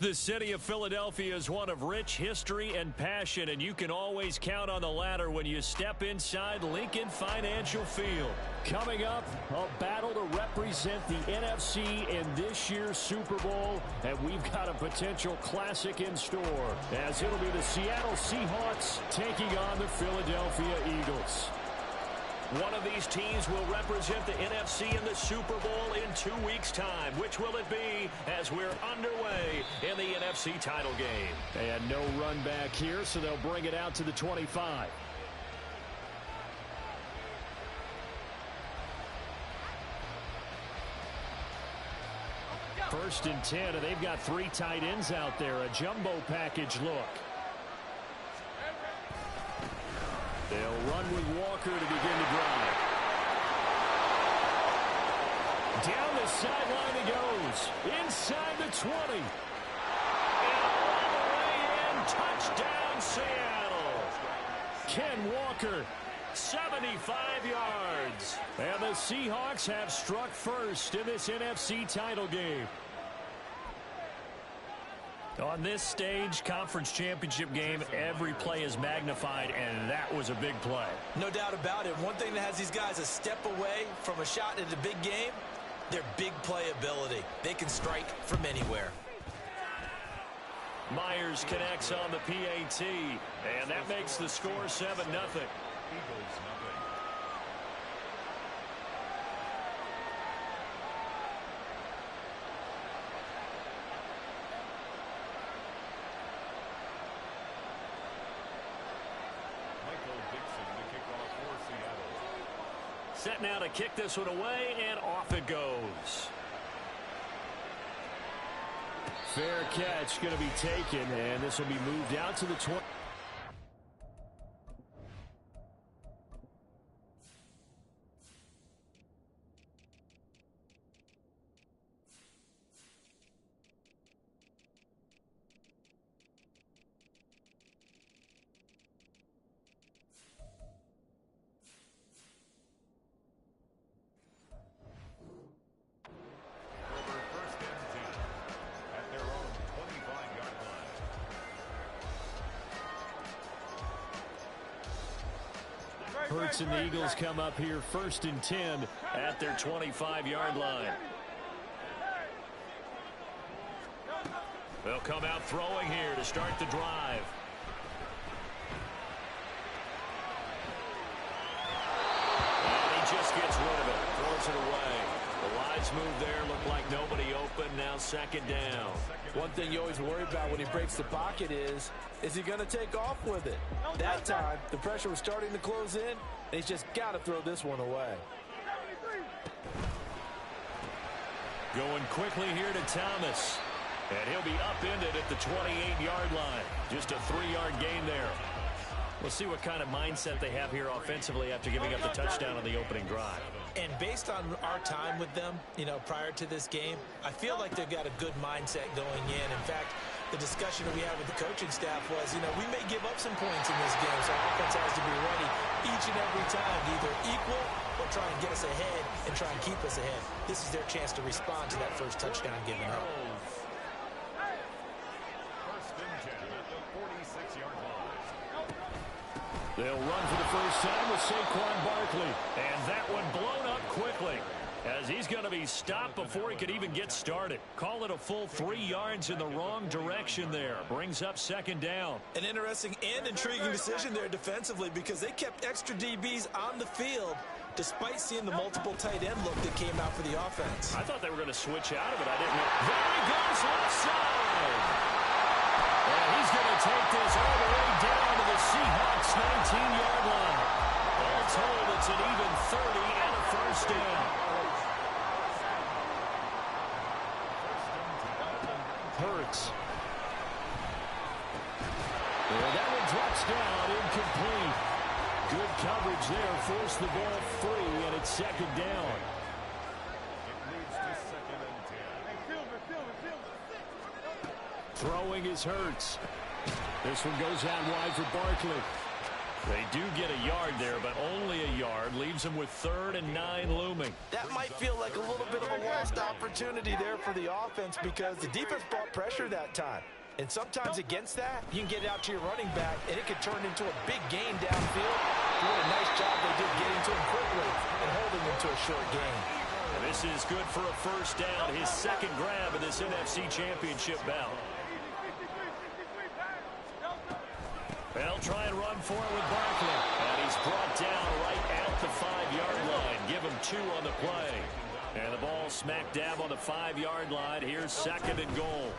The city of Philadelphia is one of rich history and passion, and you can always count on the latter when you step inside Lincoln Financial Field. Coming up, a battle to represent the NFC in this year's Super Bowl, and we've got a potential classic in store, as it'll be the Seattle Seahawks taking on the Philadelphia Eagles. One of these teams will represent the NFC in the Super Bowl in 2 weeks' time. Which will it be as we're underway in the NFC title game? And no run back here, so they'll bring it out to the 25. First and 10, and they've got 3 tight ends out there. A jumbo package look. They'll run with Walker to begin the drive. Down the sideline he goes. Inside the 20. And all the way in. Touchdown, Seattle. Ken Walker, 75 yards. And the Seahawks have struck first in this NFC title game. On this stage, conference championship game, every play is magnified, and that was a big play. No doubt about it. One thing that has these guys a step away from a shot in the big game, their big play ability. They can strike from anywhere. Myers connects on the PAT, and that makes the score 7-0. Set now to kick this one away, and off it goes. Fair catch going to be taken, and this will be moved out to the 20. Hurts and the Eagles come up here first and 10 at their 25-yard line. They'll come out throwing here to start the drive. And he just gets rid of it, throws it away. The lines move there, look like nobody open, now second down. One thing you always worry about when he breaks the pocket is he going to take off with it? That time, the pressure was starting to close in, and he's just got to throw this one away. Going quickly here to Thomas. And he'll be upended at the 28-yard line. Just a 3-yard gain there. We'll see what kind of mindset they have here offensively after giving up the touchdown on the opening drive. And based on our time with them, prior to this game, I feel like they've got a good mindset going in. In fact, the discussion that we had with the coaching staff was, we may give up some points in this game, so our offense has to be ready each and every time to either equal or try and get us ahead and try and keep us ahead. This is their chance to respond to that first touchdown given up. First and 10 at the 46-yard line. They'll run for the first time with Saquon Barkley. And that one blown up quickly, as he's going to be stopped before he could even get started. Call it a full 3 yards in the wrong direction there. Brings up second down. An interesting and intriguing decision there defensively, because they kept extra DBs on the field despite seeing the multiple tight end look that came out for the offense. I thought they were going to switch out of it. I didn't know. There he goes, left side. And he's going to take this all the way down to the Seahawks 19-yard line. All told, it's an even 30 and a first down. Hurts. And that one drops down, incomplete. Good coverage there, forced the ball free, and it's second down. It leads to second and 10. Throwing is Hurts. This one goes out wide for Barkley. They do get a yard there, but only a yard. Leaves them with 3rd and 9 looming. That might feel like a little bit of a lost opportunity there for the offense because the defense brought pressure that time. And sometimes against that, you can get it out to your running back, and it could turn into a big gain downfield. What a nice job they did getting to him quickly and holding him to a short gain. And this is good for a first down, his 2nd grab in this NFC Championship bout. They'll try and run for it with Barkley. And he's brought down right at the 5-yard line. Give him 2 on the play. And the ball smack dab on the 5-yard line. Here's 2nd and goal.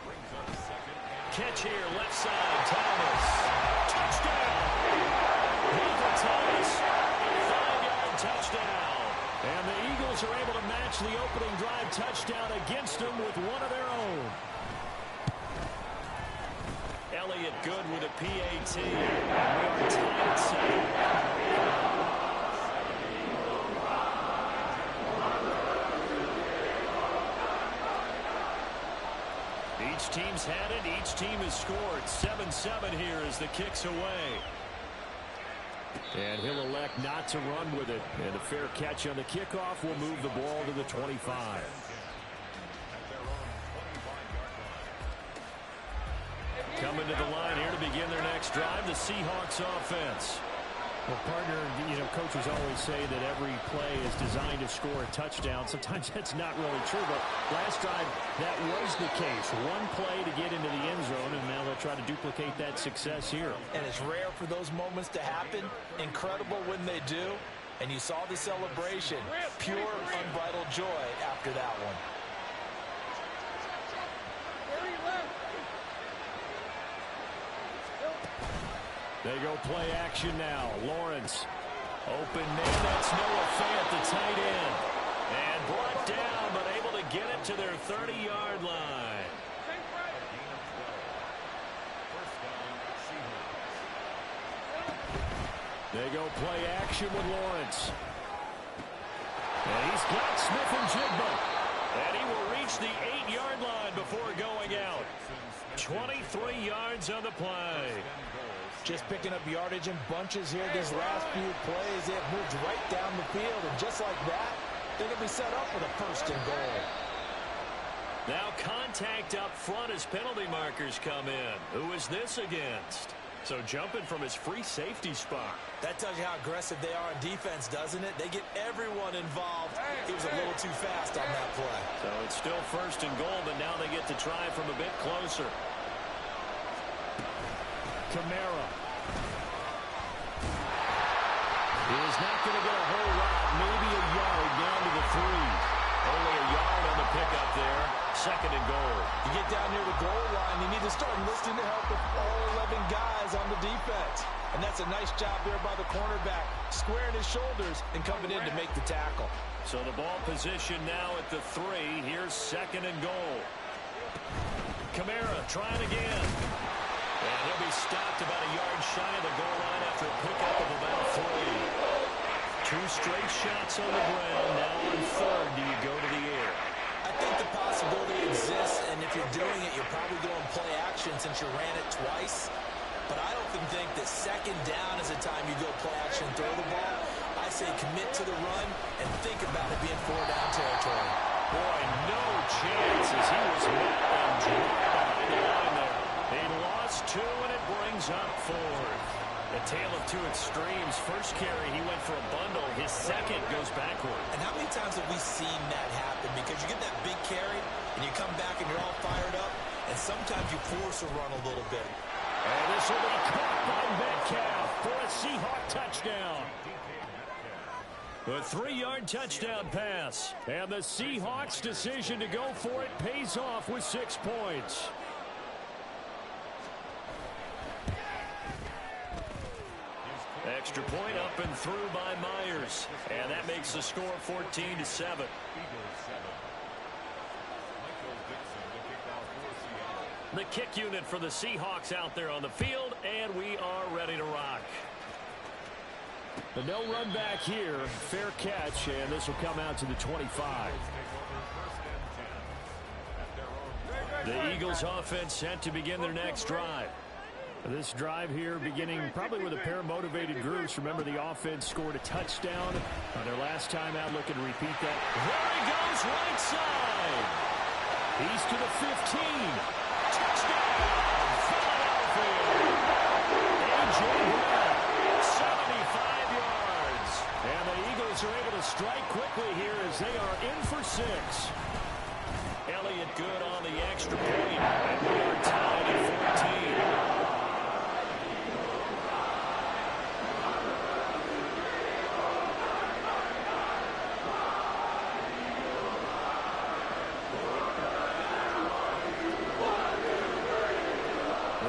Catch here, left side, Thomas. Touchdown! Michael Thomas, 5-yard touchdown. And the Eagles are able to match the opening drive touchdown against them with one of their own. Elliott good with a PAT. And we are tied at 7. Each team's had it. Each team has scored. 7-7 here as the kick's away. And he'll elect not to run with it. And a fair catch on the kickoff will move the ball to the 25. Coming to the line here to begin their next drive, the Seahawks offense. Well, partner, coaches always say that every play is designed to score a touchdown. Sometimes that's not really true, but last drive that was the case. One play to get into the end zone, and now they'll try to duplicate that success here. And it's rare for those moments to happen. Incredible when they do. And you saw the celebration. Pure, unbridled joy after that one. They go play action now. Lawrence. Open man. That's Noah Fant, the tight end. And brought down, but able to get it to their 30-yard line. They go play action with Lawrence. And he's got Smith and Jigba. And he will reach the 8-yard line before going out. 23 yards on the play. Just picking up yardage in bunches here these last few plays. They have moved right down the field, and just like that, they're going to be set up for the 1st and goal. Now contact up front as penalty markers come in. Who is this against? So jumping from his free safety spot. That tells you how aggressive they are on defense, doesn't it? They get everyone involved. He was a little too fast on that play. So it's still 1st and goal, but now they get to try from a bit closer. Kamara. He is not going to get a whole lot, maybe a yard down to the 3. Only a yard on the pickup there. 2nd and goal. You get down near the goal line, you need to start enlisting the help of all 11 guys on the defense. And that's a nice job there by the cornerback, squaring his shoulders and coming in to make the tackle. So the ball position now at the 3. Here's 2nd and goal. Kamara trying again. And he'll be stopped about a yard shy of the goal line after a pickup of about 3. 2 straight shots on the ground. Now on 3rd, do you go to the air? I think the possibility exists, and if you're doing it, you're probably going play action since you ran it twice. But I don't think that 2nd down is the time you go play action and throw the ball. I say commit to the run and think about it being 4-down territory. Boy, no chance as he was met and dropped behind the line there. He lost 2, and it brings up 4th. A tale of 2 extremes. First carry, he went for a bundle. His 2nd goes backward. And how many times have we seen that happen? Because you get that big carry, and you come back and you're all fired up, and sometimes you force a run a little bit. And this will be caught by Metcalf for a Seahawk touchdown. A 3-yard touchdown pass. And the Seahawks' decision to go for it pays off with 6 points. Extra point up and through by Myers. And that makes the score 14-7. The kick unit for the Seahawks out there on the field, and we are ready to rock. The no run back here, fair catch, and this will come out to the 25. The Eagles offense set to begin their next drive. This drive here beginning probably with a pair of motivated groups. Remember, the offense scored a touchdown on their last time out. Looking to repeat that. There he goes, right side. He's to the 15. Touchdown, Philadelphia. A.J. Brown, 75 yards. And the Eagles are able to strike quickly here as they are in for 6. Elliott good on the extra point. And we are tied at 14.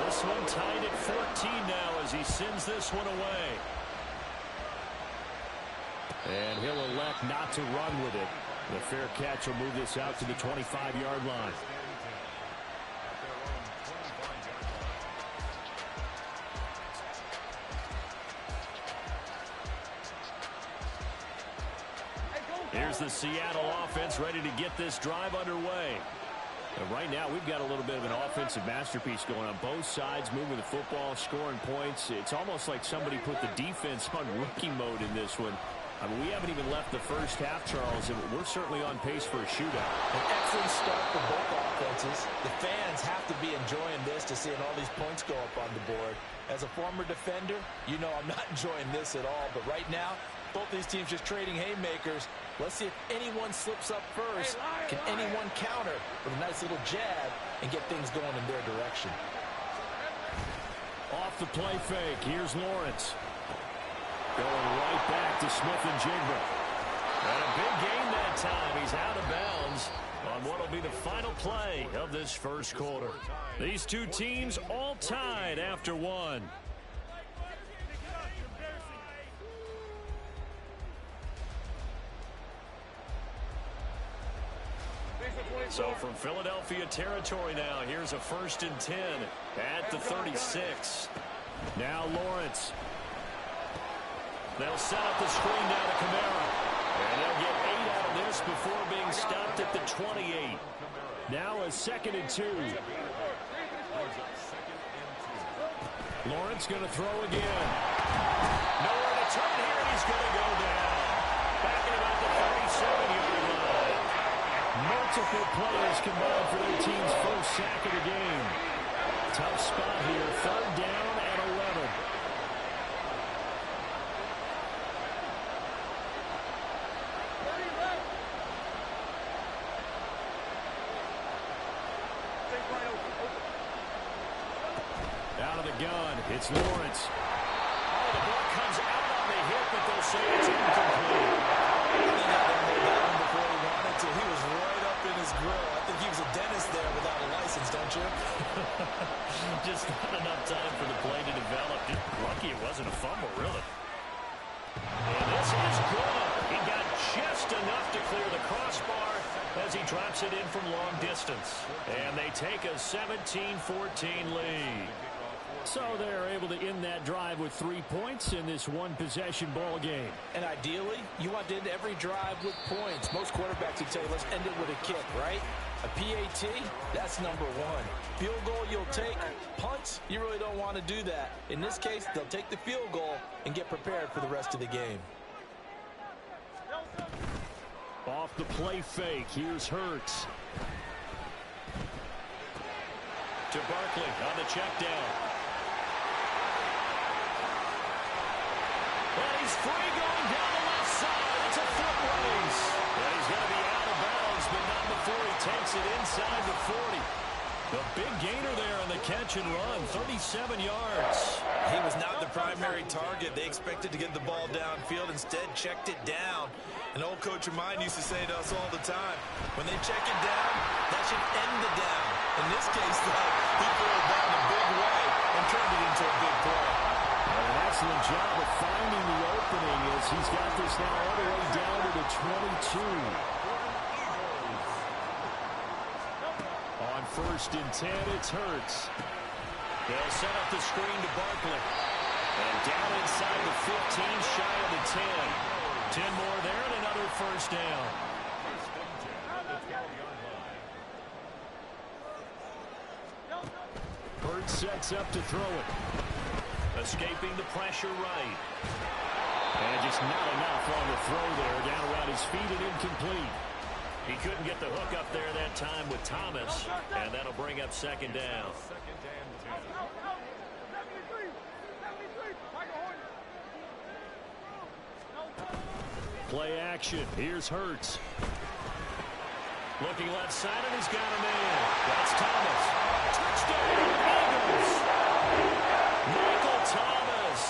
This one tied at 14 now as he sends this one away. And he'll elect not to run with it. The fair catch will move this out to the 25-yard line. Here's the Seattle offense ready to get this drive underway. And right now, we've got a little bit of an offensive masterpiece going on. Both sides moving the football, scoring points. It's almost like somebody put the defense on rookie mode in this one. I mean, we haven't even left the first half, Charles, and we're certainly on pace for a shootout. An excellent start for both offenses. The fans have to be enjoying this to seeing all these points go up on the board. As a former defender, you know I'm not enjoying this at all. But right now, both these teams just trading haymakers. Let's see if anyone slips up first. Can anyone counter with a nice little jab and get things going in their direction? Off the play fake, here's Lawrence. Going right back to Smith and Jigba. And a big gain that time. He's out of bounds on what will be the final play of this first quarter. These two teams all tied after one. So from Philadelphia territory now, here's a 1st and 10 at the 36. Now Lawrence. They'll set up the screen down to Kamara. And they'll get 8 out of this before being stopped at the 28. Now a 2nd and 2. Lawrence going to throw again. Nowhere to turn here, and he's going to go down. Back at about the 37-yard line. Multiple players combined for their team's first sack of the game. Tough spot here. 3rd down and 11. Out of the gun, it's Lawrence. Oh, the ball comes out on the hit, but they'll say it's incomplete. He got that one before he wanted to. He was right up in his grill. I think he was a dentist there without a license, don't you? Just not enough time for the play to develop. Just lucky it wasn't a fumble, really. And this is good. He got just enough to clear the crossbar as he drops it in from long distance. And they take a 17-14 lead. So they're able to end that drive with 3 points in this one-possession ball game. And ideally, you want to end every drive with points. Most quarterbacks would tell you, let's end it with a kick, right? A PAT, that's number 1. Field goal you'll take. Punts, you really don't want to do that. In this case, they'll take the field goal and get prepared for the rest of the game. Off the play fake, here's Hurts. To Barkley on the check down. And he's free going down the left side. It's a foot race. And he's going to be out of bounds, but not before he takes it inside the 40. The big gainer there on the catch and run, 37 yards. He was not the primary target. They expected to get the ball downfield. Instead, checked it down. An old coach of mine used to say to us all the time, when they check it down, that should end the down. In this case, though, he threw it down a big way and turned it into a big play. An excellent job of finding the opening as he's got this now all the way down to the 22. On 1st and 10, it's Hurts. They'll set up the screen to Barkley. And down inside the 15, shy of the 10. 10 more there and another 1st down. Hurts sets up to throw it. Escaping the pressure right. And just not enough on the throw there. Down around his feet and incomplete. He couldn't get the hook up there that time with Thomas, and that'll bring up second down. Play action. Here's Hurts. Looking left side, and he's got a man. That's Thomas. Touchdown, Eagles! Michael Thomas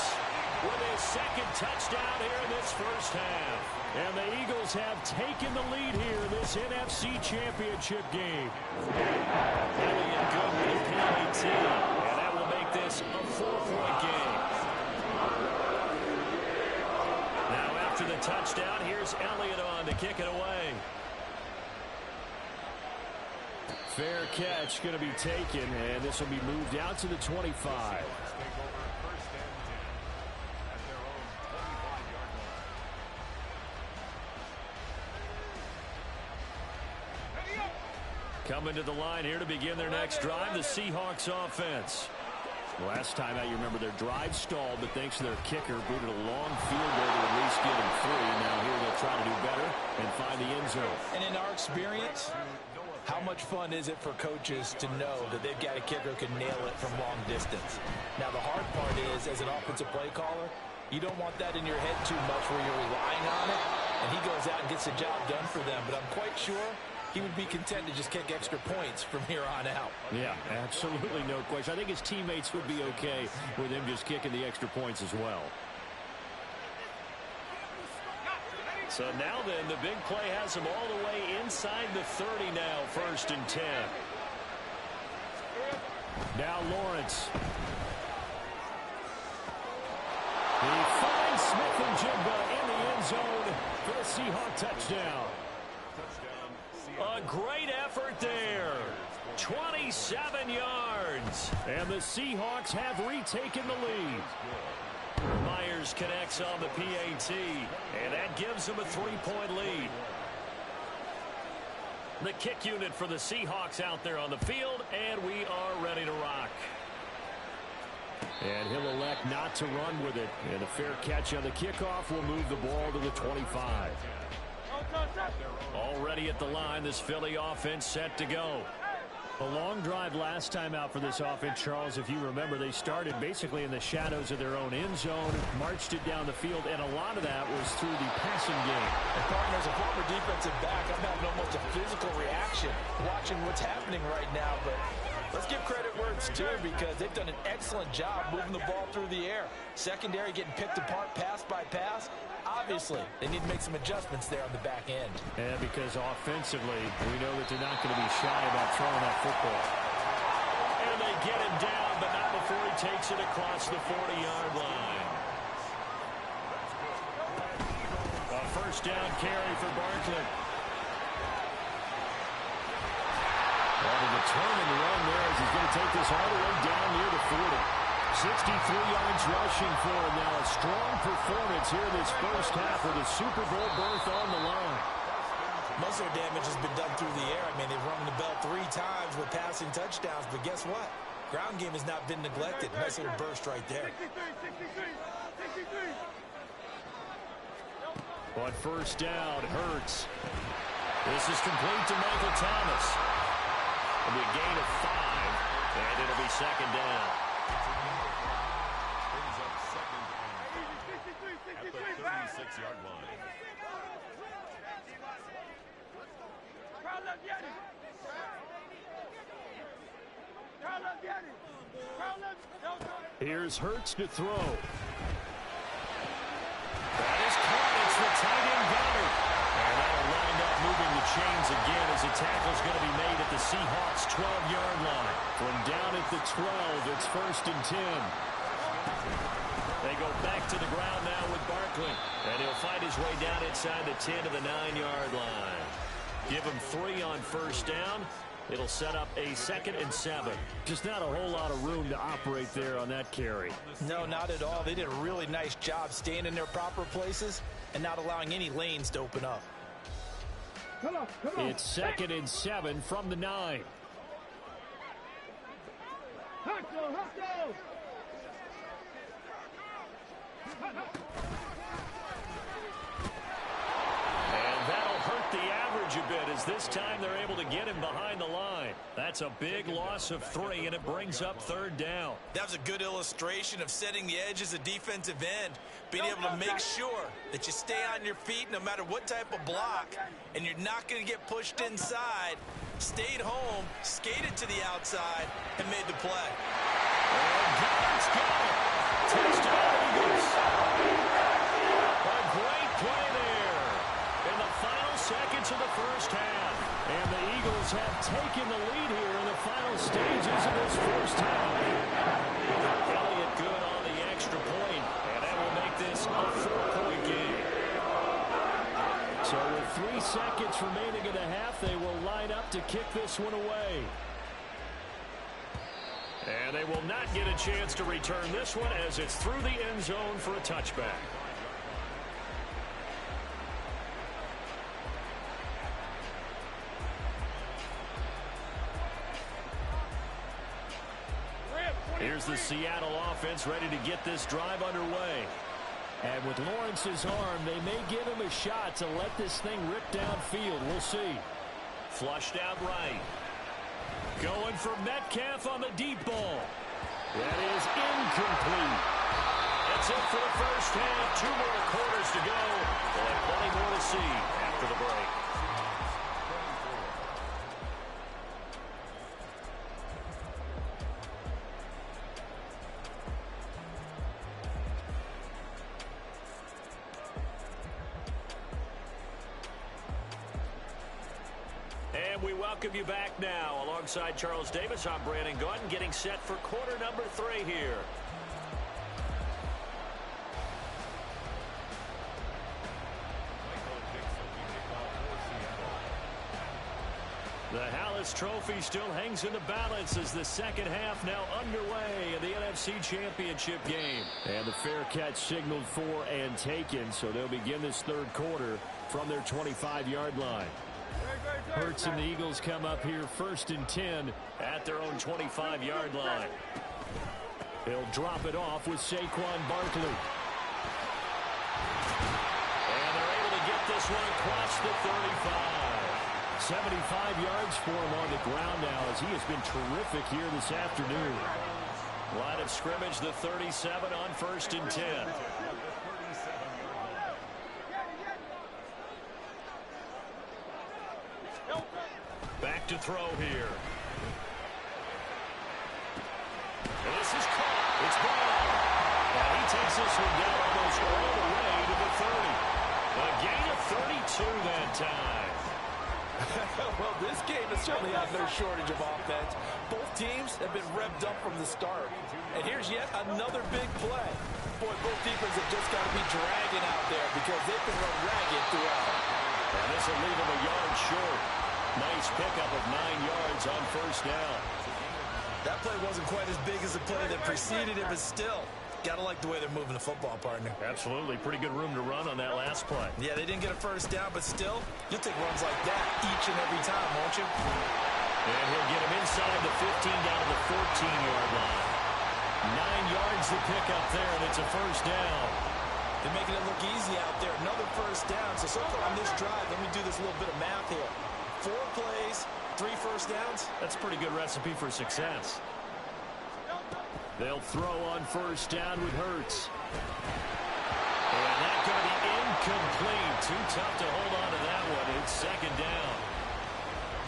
with his second touchdown here in this first half. And the Eagles have taken the lead here in this NFC Championship game. Elliott good with the PAT, and that will make this a 4-point game. Now after the touchdown, here's Elliott on to kick it away. Fair catch going to be taken, and this will be moved out to the 25. Coming to the line here to begin their next drive, the Seahawks offense. Last time out, you remember their drive stalled, but thanks to their kicker, booted a long field goal to at least get them 3. Now here they'll try to do better and find the end zone. And in our experience, how much fun is it for coaches to know that they've got a kicker who can nail it from long distance? Now, the hard part is, as an offensive play caller, you don't want that in your head too much where you're relying on it, and he goes out and gets the job done for them. But I'm quite sure he would be content to just kick extra points from here on out. Yeah, absolutely no question. I think his teammates would be okay with him just kicking the extra points as well. So now then, the big play has him all the way inside the 30 now, 1st and 10. Now Lawrence. He finds Smith-Njigba in the end zone for the Seahawk touchdown. A great effort there. 27 yards. And the Seahawks have retaken the lead. Myers connects on the PAT, and that gives them a 3-point lead. The kick unit for the Seahawks out there on the field, and we are ready to rock. And he'll elect not to run with it. And a fair catch on the kickoff will move the ball to the 25. Already at the line, this Philly offense set to go. A long drive last time out for this offense, Charles. If you remember, they started basically in the shadows of their own end zone, marched it down the field, and a lot of that was through the passing game. And partners, a former defensive back, I'm having almost a physical reaction watching what's happening right now. But let's give credit where it's due, because they've done an excellent job moving the ball through the air. Secondary getting picked apart pass by pass. Obviously, they need to make some adjustments there on the back end. And because offensively, we know that they're not going to be shy about throwing that football. And they get him down, but not before he takes it across the 40-yard line. A first down carry for Barkley. Well, the return and run there as he's going to take this all the way down near the 40. 63 yards rushing for him now. A strong performance here this first half with a Super Bowl berth on the line. Most of their damage has been done through the air. I mean, they've rung the bell 3 times with passing touchdowns, but guess what? Ground game has not been neglected. Nice little burst right there. On first down, Hurts. This is complete to Michael Thomas. It'll be a gain of 5, and it'll be second down. At the 36-yard line. Here's Hurts to throw. That is caught. It's the tight end gunner. And that'll wind up moving the chains again as the tackle's going to be made at the Seahawks' 12-yard line. From down at the 12, it's 1st and 10. They go back to the ground now with Barkley. And he'll fight his way down inside the 10 to the 9-yard line. Give him 3 on first down. It'll set up a 2nd and 7. Just not a whole lot of room to operate there on that carry. No, not at all. They did a really nice job staying in their proper places and not allowing any lanes to open up. Come on. It's 2nd and 7 from the 9. And that'll hurt the average a bit as this time they're able to get him behind the line. That's a big loss of 3, and it brings up 3rd down. That was a good illustration of setting the edge as a defensive end, being able to make sure that you stay on your feet no matter what type of block, and you're not going to get pushed inside. Stayed home, skated to the outside, and made the play. And Giants got it. Touchdown, Eagles. A great play there in the final seconds of the first half. And the Eagles have taken the lead here in the final stages of this first half. Elliott good on the extra point, and that will make this a 4-point game. So with 3 seconds remaining in the half, they will line up to kick this one away. And they will not get a chance to return this one as it's through the end zone for a touchback. Here's the Seattle offense ready to get this drive underway. And with Lawrence's arm, they may give him a shot to let this thing rip downfield. We'll see. Flushed out right. Going for Metcalf on the deep ball. That is incomplete. That's it for the first half. 2 more quarters to go. We'll have plenty more to see after the break. We welcome you back now. Alongside Charles Davis, I'm Brandon Gaudin, getting set for quarter number 3 here. The Hallis Trophy still hangs in the balance as the second half now underway in the NFC Championship game. And the fair catch signaled for and taken, so they'll begin this 3rd quarter from their 25-yard line. Hurts and the Eagles come up here 1st and 10 at their own 25-yard line. He'll drop it off with Saquon Barkley. And they're able to get this one across the 35. 75 yards for him on the ground now as he has been terrific here this afternoon. Line of scrimmage, the 37 on 1st and 10. Back to throw here. And this is caught. It's ball. And he takes this one down almost all the way to the 30. A gain of 32 that time. Well, this game has certainly had no shortage of offense. Both teams have been revved up from the start. And here's yet another big play. Boy, both defenses have just got to be dragging out there because they've been run ragged throughout. And this will leave him a yard short. Nice pickup of 9 yards on 1st down. That play wasn't quite as big as the play that preceded it, but still, got to like the way they're moving the football, partner. Absolutely. Pretty good room to run on that last play. Yeah, they didn't get a 1st down, but still, you'll take runs like that each and every time, won't you? And he'll get him inside the 15 down to the 14-yard line. 9 yards to pick up there, and it's a 1st down. They're making it look easy out there. Another 1st down. So far on this drive, let me do this little bit of math here. 4 plays, 3 1st downs. That's a pretty good recipe for success. They'll throw on 1st down with Hurts. And that's going to be incomplete. Too tough to hold on to that one. It's 2nd down.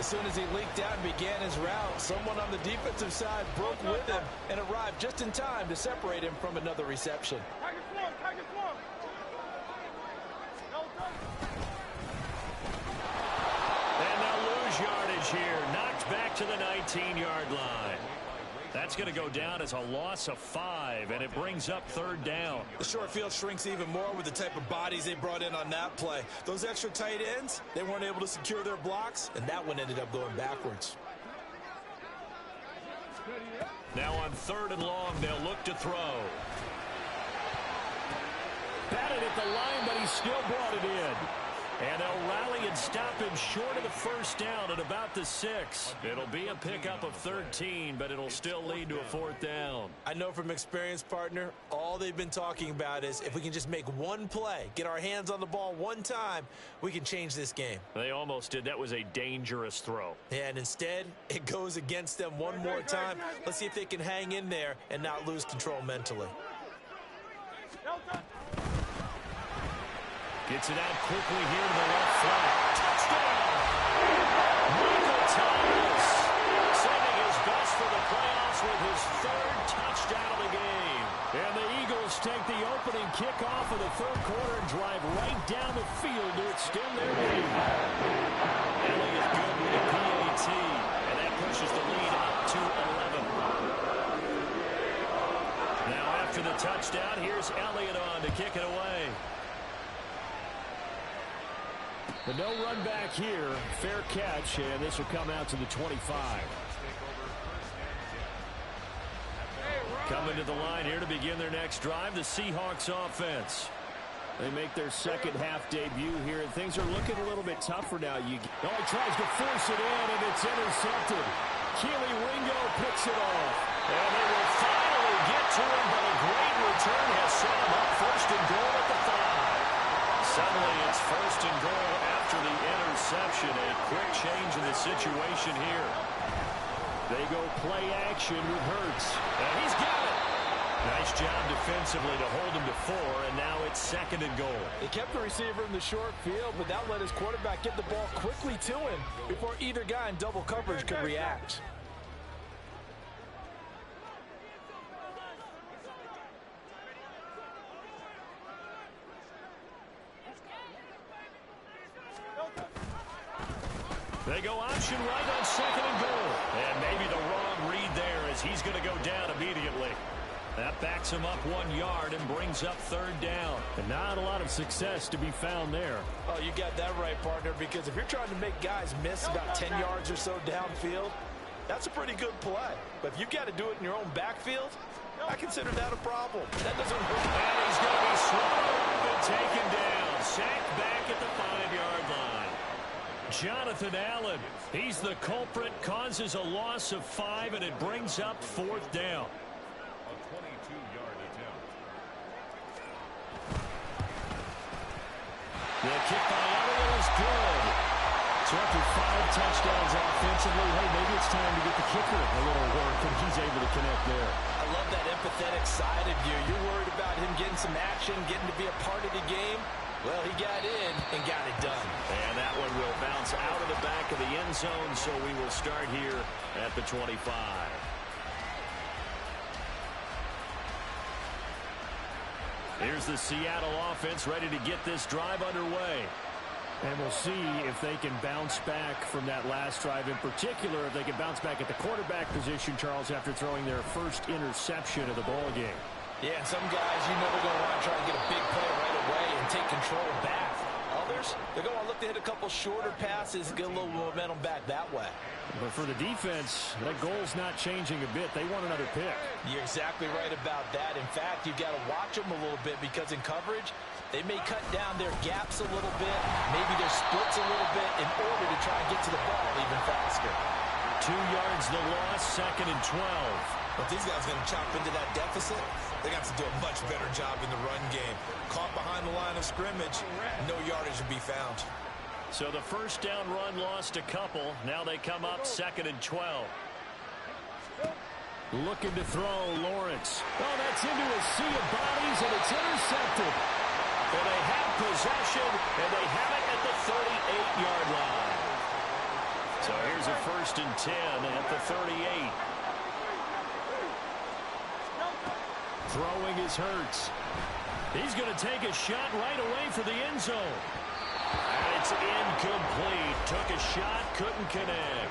As soon as he leaked out and began his route, someone on the defensive side broke with him and arrived just in time to separate him from another reception. And they'll lose yardage here. Knocked back to the 19-yard line. That's going to go down as a loss of 5, and it brings up 3rd down. The short field shrinks even more with the type of bodies they brought in on that play. Those extra tight ends, they weren't able to secure their blocks, and that one ended up going backwards. Now on 3rd and long, they'll look to throw. Batted at the line, but he still brought it in. And they'll rally and stop him short of the first down at about the 6. It'll be a pickup of 13, but it'll still lead to a 4th down. I know from experience, partner, all they've been talking about is if we can just make one play, get our hands on the ball one time, we can change this game. They almost did. That was a dangerous throw. Yeah, and instead, it goes against them one more time. Let's see if they can hang in there and not lose control mentally. Gets it out quickly here to the left flat. Touchdown! Michael Thomas sending his best for the playoffs with his 3rd touchdown of the game. And the Eagles take the opening kickoff of the 3rd quarter and drive right down the field to extend their lead. Elliott good with a PAT, and that pushes the lead up to 11. Now after the touchdown, here's Elliott on to kick it away. But no run back here. Fair catch, and this will come out to the 25. Coming to the line here to begin their next drive, the Seahawks offense. They make their second half debut here, and things are looking a little bit tougher now. He tries to force it in, and it's intercepted. Keely Ringo picks it off. And they will finally get to him, but a great return has set him up 1st and goal at the 5. Suddenly it's 1st and goal after the interception. A quick change in the situation here. They go play action with Hurts. And he's got it. Nice job defensively to hold him to 4, and now it's 2nd and goal. They kept the receiver in the short field, but that let his quarterback get the ball quickly to him before either guy in double coverage could react. They go option right on 2nd and goal. And maybe the wrong read there as he's going to go down immediately. That backs him up 1 yard and brings up 3rd down. And not a lot of success to be found there. Oh, you got that right, partner, because if you're trying to make guys miss about 10 yards or so downfield, that's a pretty good play. But if you've got to do it in your own backfield, I consider that a problem. That doesn't work. And he's going to be swallowed up and taken down. Sacked back at the 5-yard line. Jonathan Allen, he's the culprit, causes a loss of 5, and it brings up 4th down. A 22-yard attempt. The kick by Elliott is good. So after 5 touchdowns offensively, hey, maybe it's time to get the kicker a little work, and he's able to connect there. I love that empathetic side of you. You're worried about him getting some action, getting to be a part of the game. Well, he got in and got it done. And that one will bounce out of the back of the end zone, so we will start here at the 25. Here's the Seattle offense ready to get this drive underway. And we'll see if they can bounce back from that last drive, in particular, if they can bounce back at the quarterback position, Charles, after throwing their first interception of the ball game. Yeah, and some guys, you know, they're going to want to try to get a big play right away and take control back. Others, they're going to look to hit a couple shorter passes, get a little momentum back that way. But for the defense, that goal's not changing a bit. They want another pick. You're exactly right about that. In fact, you've got to watch them a little bit because in coverage, they may cut down their gaps a little bit, maybe their splits a little bit in order to try and get to the ball even faster. 2 yards the loss, 2nd and 12. But these guys are going to chop into that deficit. They got to do a much better job in the run game. Caught behind the line of scrimmage, no yardage to be found. So the first down run lost a couple. Now they come up 2nd and 12. Looking to throw, Lawrence. Oh, that's into a sea of bodies, and it's intercepted. Well, they have possession, and they have it at the 38-yard line. So here's a 1st and 10 at the 38. Throwing is Hurts. He's going to take a shot right away for the end zone. And it's incomplete. Took a shot, couldn't connect.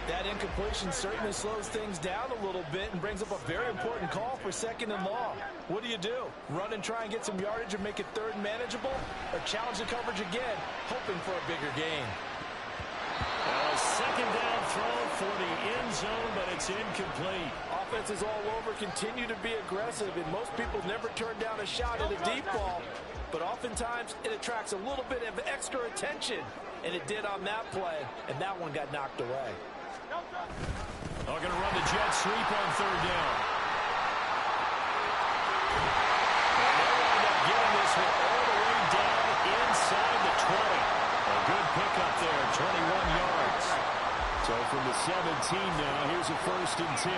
That incompletion certainly slows things down a little bit and brings up a very important call for 2nd and long. What do? Run and try and get some yardage and make it 3rd manageable? Or challenge the coverage again, hoping for a bigger gain? A 2nd down throw for the end zone, but it's incomplete. Offenses all over continue to be aggressive, and most people never turn down a shot at a deep ball. but oftentimes it attracts a little bit of extra attention, and it did on that play, and that one got knocked away. They're going to run the jet sweep on third down. And they wind up getting this one all the way down inside the 20. A good pickup there, 21 yards. So from the 17 now, here's a 1st and 10.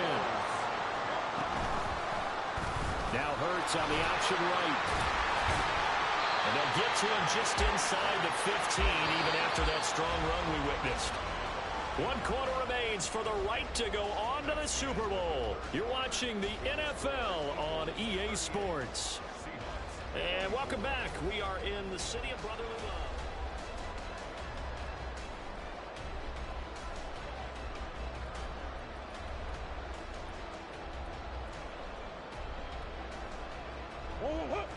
Now Hurts on the option right. And they'll get to him just inside the 15, even after that strong run we witnessed. 1 quarter remains for the right to go on to the Super Bowl. You're watching the NFL on EA Sports. And welcome back. We are in the city of brotherly love.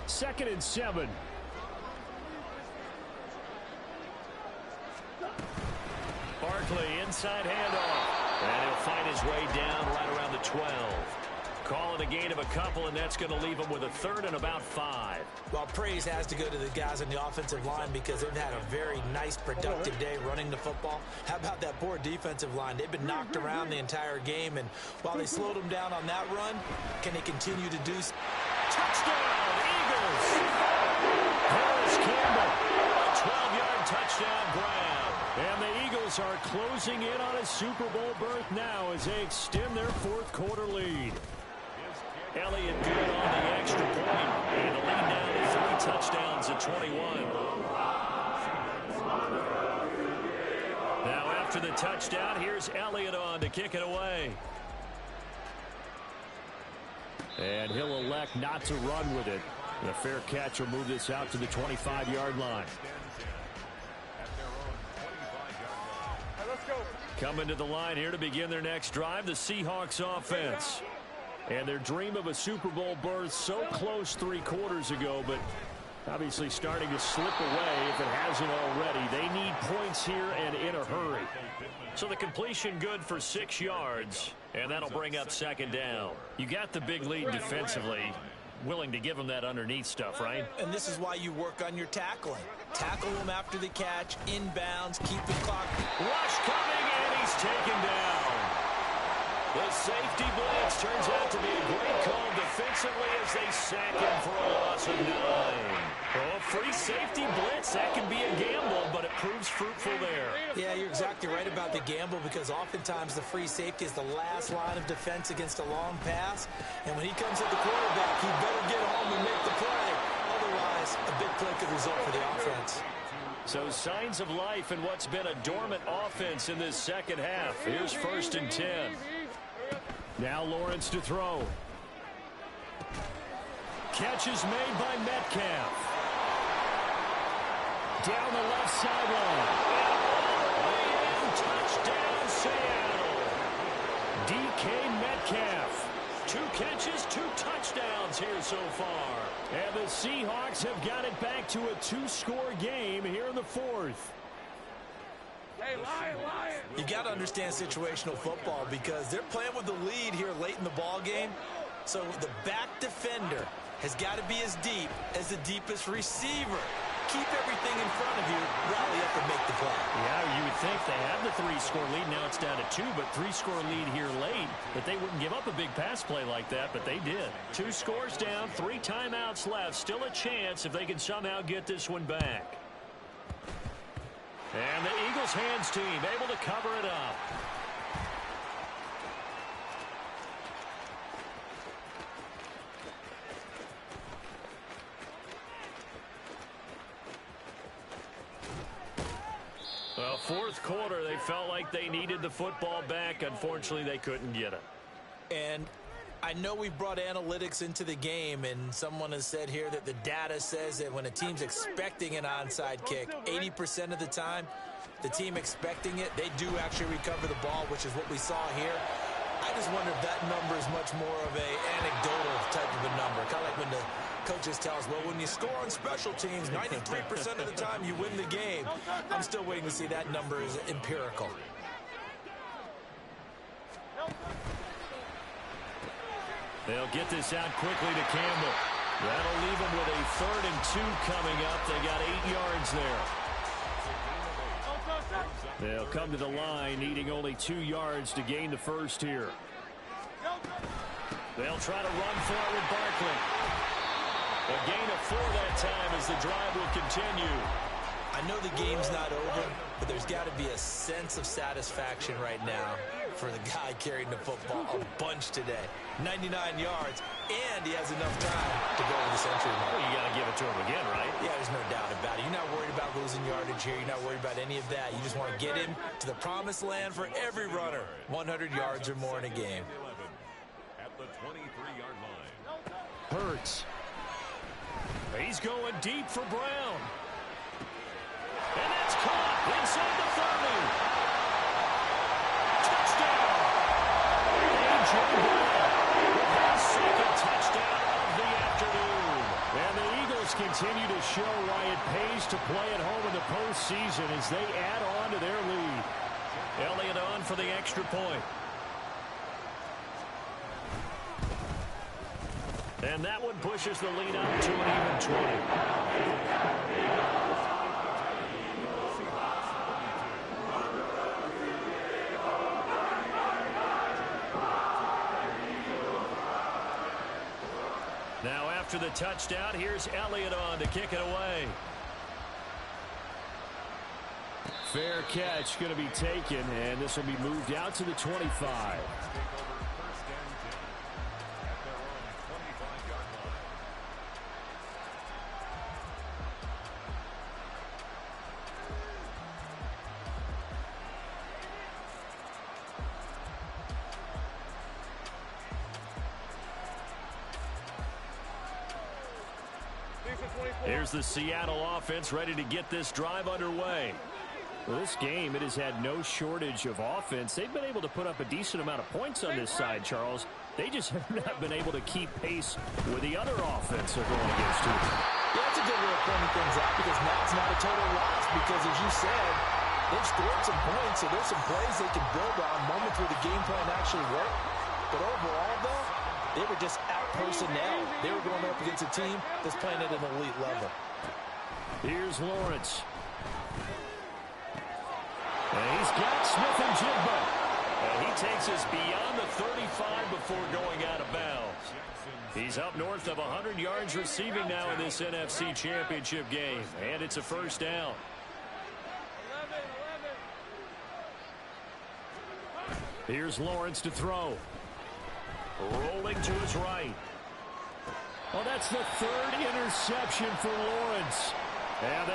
Second and 7. Barkley inside handoff. And he'll find his way down right around the 12. Call it a gain of a couple, and that's going to leave him with a 3rd and about 5. Well, praise has to go to the guys on the offensive line because they've had a very nice, productive day running the football. How about that poor defensive line? They've been knocked around the entire game, and while they slowed them down on that run, can they continue to do so? Touchdown, Eagles! Harris Campbell, a 12-yard touchdown grab. And the Eagles are closing in on a Super Bowl berth now as they extend their 4th quarter lead. Elliott good on the extra point, and the lead now to 3 touchdowns at 21. Now after the touchdown, here's Elliott on to kick it away. And he'll elect not to run with it. And a fair catch will move this out to the 25-yard line. Coming to the line here to begin their next drive, the Seahawks offense. And their dream of a Super Bowl berth so close 3 quarters ago, but obviously starting to slip away if it hasn't already. They need points here and in a hurry. So the completion good for 6 yards, and that'll bring up 2nd down. You got the big lead defensively. Willing to give them that underneath stuff, right? And this is why you work on your tackling. Tackle them after the catch, inbounds, keep the clock. Rush coming, and he's taken down. The safety blitz turns out to be a great call defensively as they sack him for a loss of 9. Oh, free safety blitz, that can be a gamble, but it proves fruitful there. Yeah, you're exactly right about the gamble because oftentimes the free safety is the last line of defense against a long pass. And when he comes at the quarterback, he better get home and make the play. Otherwise, a big play could result for the offense. So signs of life in what's been a dormant offense in this second half. Here's 1st and 10. Now Lawrence to throw. Catch is made by Metcalf. Down the left sideline. And touchdown Seattle. DK Metcalf. 2 catches, 2 touchdowns here so far. And the Seahawks have got it back to a 2-score game here in the 4th. Hey, Lion. You got to understand situational football because they're playing with the lead here late in the ball game. So the back defender has got to be as deep as the deepest receiver. Keep everything in front of you, rally up and make the play. Yeah, you would think they have the 3-score lead. Now it's down to 2, but 3-score lead here late. But they wouldn't give up a big pass play like that, but they did. 2 scores down, 3 timeouts left. Still a chance if they can somehow get this one back. And the Eagles hands team able to cover it up. Well, 4th quarter, they felt like they needed the football back. Unfortunately, they couldn't get it. And I know we brought analytics into the game, and someone has said here that the data says that when a team's expecting an onside kick, 80% of the time, the team expecting it, they do actually recover the ball, which is what we saw here. I just wonder if that number is much more of an anecdotal type of a number, kind of like when the coaches tell us, well, when you score on special teams, 93% of the time you win the game. I'm still waiting to see that number is empirical. They'll get this out quickly to Campbell. That'll leave them with a 3rd and 2 coming up. They got 8 yards there. They'll come to the line, needing only 2 yards to gain the first here. They'll try to run for it with Barkley. A gain of 4 that time as the drive will continue. I know the game's not over, but there's got to be a sense of satisfaction right now for the guy carrying the football a bunch today. 99 yards, and he has enough time to go over the century mark. Well, you got to give it to him again, right? Yeah, there's no doubt about it. You're not worried about losing yardage here. You're not worried about any of that. You just want to get him to the promised land for every runner. 100 yards or more in a game. At the 23-yard line. Hurts. He's going deep for Brown. And that's caught inside the 30. Touchdown. A.J. Brown with his 2nd touchdown of the afternoon. And the Eagles continue to show why it pays to play at home in the postseason as they add on to their lead. Elliott on for the extra point. And that one pushes the lead up to an even 20. Now after the touchdown, here's Elliott on to kick it away. Fair catch going to be taken, and this will be moved out to the 25. Here's the Seattle offense ready to get this drive underway. Well, this game, it has had no shortage of offense. They've been able to put up a decent amount of points on this side, Charles. They just have not been able to keep pace with the other offense they're going against, too. Yeah, that's a good way of pointing things out because now it's not a total loss because, as you said, they've scored some points, so there's some plays they can build on, moments where the game plan actually worked. But overall, though, they were just out-personnel. They were going up against a team that's playing at an elite level. Here's Lawrence. And he's got Smith and Jigba. And he takes us beyond the 35 before going out of bounds. He's up north of 100 yards receiving now in this NFC Championship game. And it's a first down. Here's Lawrence to throw. Rolling to his right. Well, that's the 3rd interception for Lawrence. And